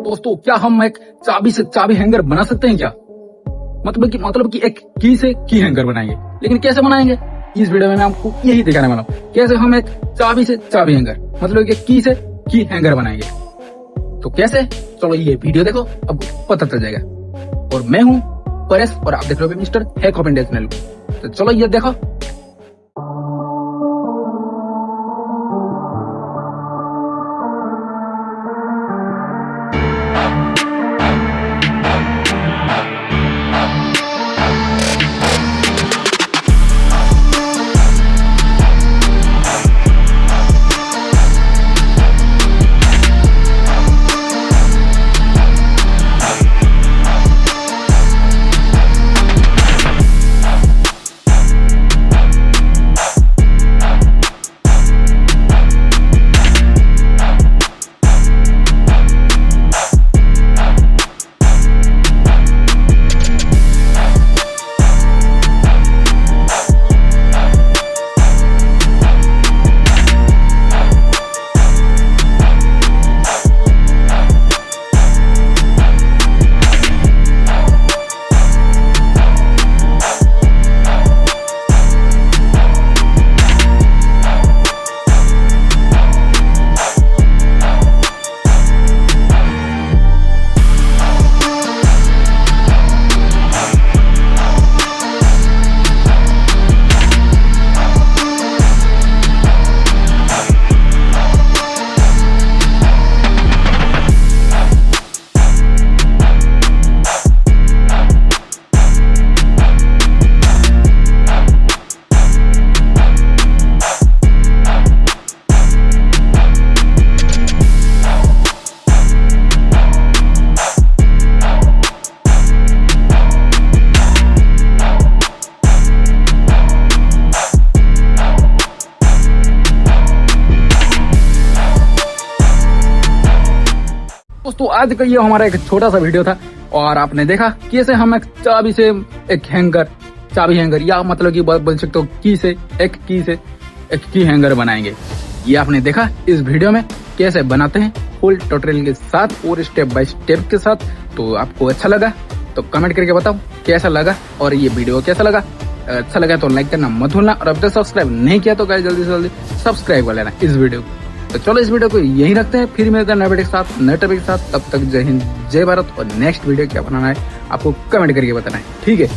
दोस्तों, क्या हम एक चाबी से चाबी हैंगर बना सकते हैं क्या? मतलब कि एक की से की हैंगर बनाएंगे, लेकिन कैसे बनाएंगे? इस वीडियो में मैं आपको यही दिखाने वाला हूँ, कैसे हम एक चाबी से चाबी हैंगर मतलब कि की से की हैंगर बनाएंगे। तो कैसे? चलो ये वीडियो देखो, अब पता चल जाएगा। और मैं हूँ परेश और आप देख रहे हो mister hack of India channel. तो चलो ये देखो। दोस्तों, आज का ये हमारा एक छोटा सा वीडियो था और आपने देखा कैसे हम एक चाबी से एक हैंगर, चाबी हैंगर या मतलब कि बोल सकते हो की से एक की हैंगर बनाएंगे। ये आपने देखा इस वीडियो में कैसे बनाते हैं, फुल ट्यूटोरियल के साथ और स्टेप बाय स्टेप के साथ। तो आपको अच्छा लगा तो कमेंट करके बताओ कैसा लगा और ये वीडियो कैसा लगा। अच्छा लगा तो लाइक करना मत भूलना और अब तक सब्सक्राइब नहीं किया तो जल्दी से जल्दी सब्सक्राइब कर लेना इस वीडियो को। तो चलो इस वीडियो को यही रखते हैं, फिर मिलते हैं नए वीडियो के साथ, नए टॉपिक के साथ। तब तक जय हिंद, जय भारत। और नेक्स्ट वीडियो क्या बनाना है आपको कमेंट करके बताना है, ठीक है?